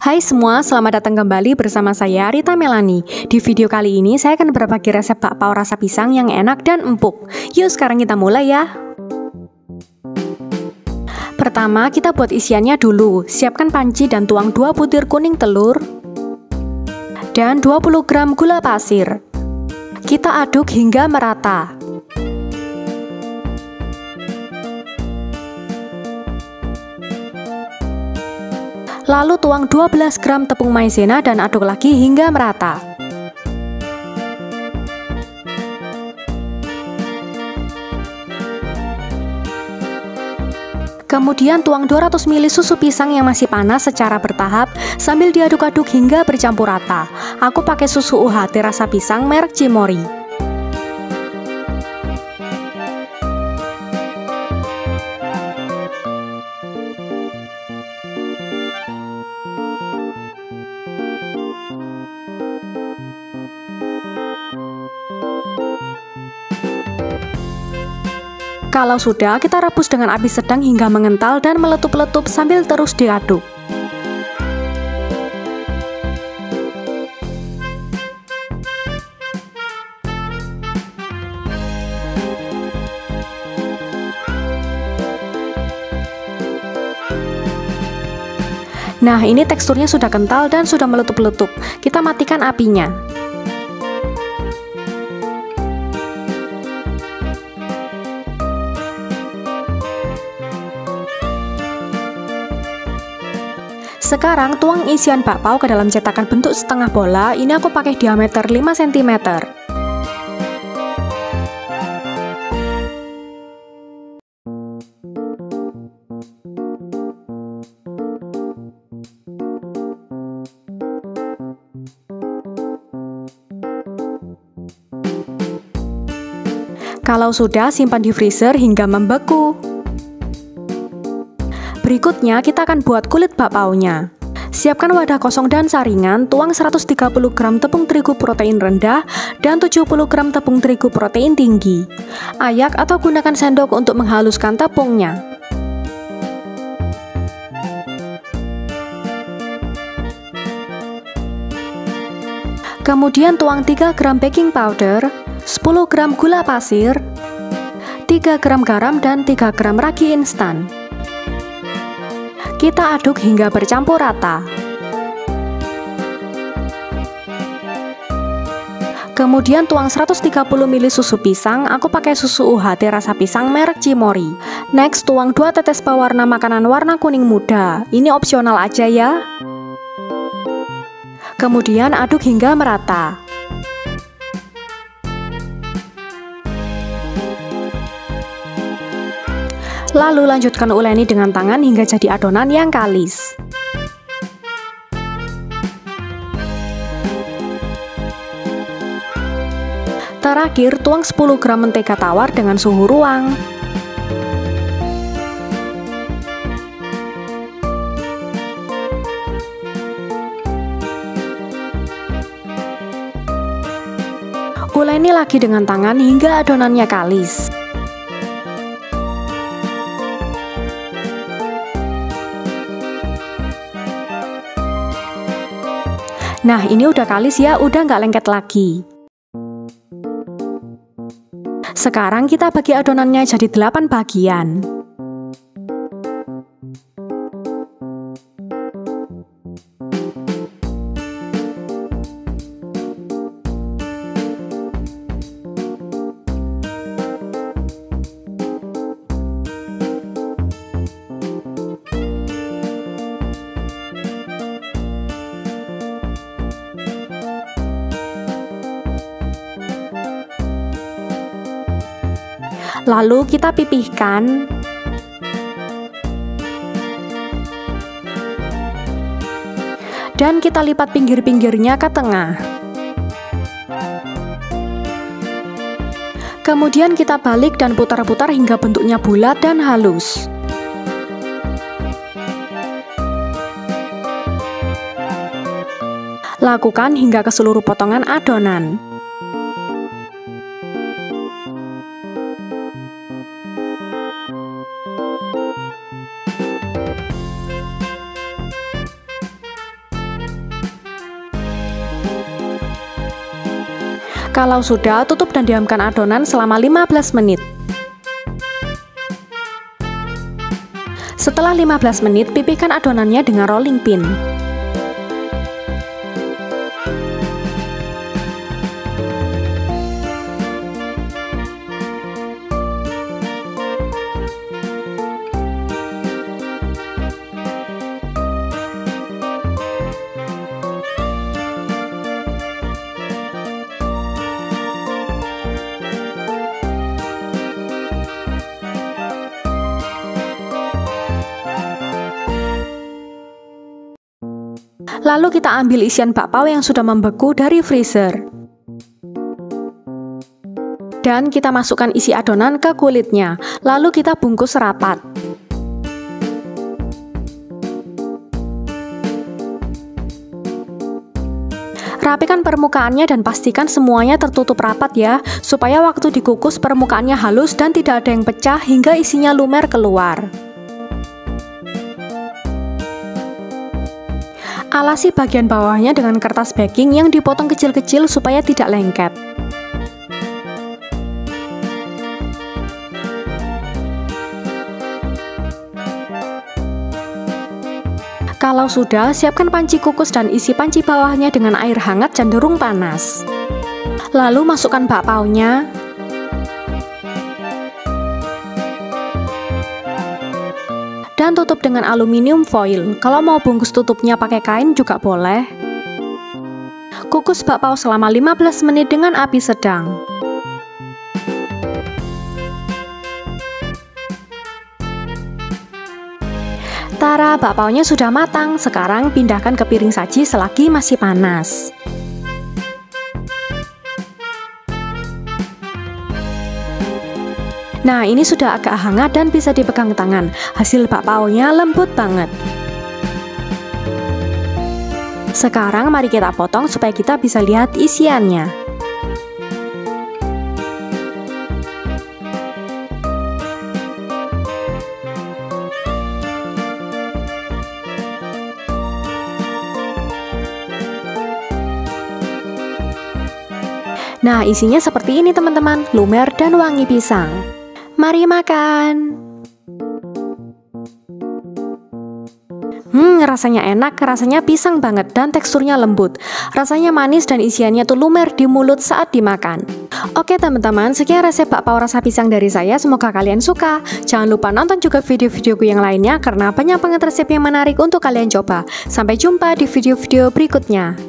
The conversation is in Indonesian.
Hai semua, selamat datang kembali bersama saya Rita Melani. Di video kali ini saya akan berbagi resep bakpao rasa pisang yang enak dan empuk. Yuk sekarang kita mulai ya. Pertama kita buat isiannya dulu. Siapkan panci dan tuang 2 butir kuning telur dan 20 gram gula pasir. Kita aduk hingga merata. Lalu tuang 12 gram tepung maizena dan aduk lagi hingga merata. Kemudian tuang 200 ml susu pisang yang masih panas secara bertahap sambil diaduk-aduk hingga bercampur rata. Aku pakai susu UHT rasa pisang merek Cimory. Kalau sudah, kita rebus dengan api sedang hingga mengental dan meletup-letup sambil terus diaduk. Nah, ini teksturnya sudah kental dan sudah meletup-letup. Kita matikan apinya. Sekarang tuang isian bakpao ke dalam cetakan bentuk setengah bola. Ini aku pakai diameter 5 cm. Kalau sudah, simpan di freezer hingga membeku. Berikutnya kita akan buat kulit bakpaonya. Siapkan wadah kosong dan saringan, tuang 130 gram tepung terigu protein rendah dan 70 gram tepung terigu protein tinggi. Ayak atau gunakan sendok untuk menghaluskan tepungnya. Kemudian tuang 3 gram baking powder, 10 gram gula pasir, 3 gram garam dan 3 gram ragi instan. Kita aduk hingga bercampur rata. Kemudian tuang 130 ml susu pisang, aku pakai susu UHT rasa pisang merek Cimory. Next, tuang 2 tetes pewarna makanan warna kuning muda. Ini opsional aja ya. Kemudian aduk hingga merata. Lalu lanjutkan uleni dengan tangan hingga jadi adonan yang kalis. Terakhir, tuang 10 gram mentega tawar dengan suhu ruang. Uleni lagi dengan tangan hingga adonannya kalis. Nah, ini udah kalis ya, udah nggak lengket lagi. Sekarang kita bagi adonannya jadi 8 bagian. Lalu kita pipihkan. Dan kita lipat pinggir-pinggirnya ke tengah. Kemudian kita balik dan putar-putar hingga bentuknya bulat dan halus. Lakukan hingga ke seluruh potongan adonan. Kalau sudah, tutup dan diamkan adonan selama 15 menit. Setelah 15 menit, pipihkan adonannya dengan rolling pin. Lalu kita ambil isian bakpao yang sudah membeku dari freezer. Dan kita masukkan isi adonan ke kulitnya, lalu kita bungkus rapat. Rapikan permukaannya dan pastikan semuanya tertutup rapat ya, supaya waktu dikukus permukaannya halus dan tidak ada yang pecah hingga isinya lumer keluar. Alasi bagian bawahnya dengan kertas baking yang dipotong kecil-kecil supaya tidak lengket. Kalau sudah, siapkan panci kukus dan isi panci bawahnya dengan air hangat cenderung panas. Lalu masukkan bakpaonya. Dan tutup dengan aluminium foil. Kalau mau bungkus tutupnya pakai kain juga boleh. Kukus bakpao selama 15 menit dengan api sedang. Tara, bakpaonya sudah matang. Sekarang pindahkan ke piring saji selagi masih panas. Nah, ini sudah agak hangat dan bisa dipegang tangan. Hasil bakpaonya lembut banget. Sekarang mari kita potong supaya kita bisa lihat isiannya. Nah, isinya seperti ini teman-teman, lumer dan wangi pisang. Mari makan. Rasanya enak, rasanya pisang banget dan teksturnya lembut. Rasanya manis dan isiannya tuh lumer di mulut saat dimakan. Oke teman-teman, sekian resep bakpao rasa pisang dari saya, semoga kalian suka. Jangan lupa nonton juga video-videoku yang lainnya karena banyak banget resep yang menarik untuk kalian coba. Sampai jumpa di video-video berikutnya.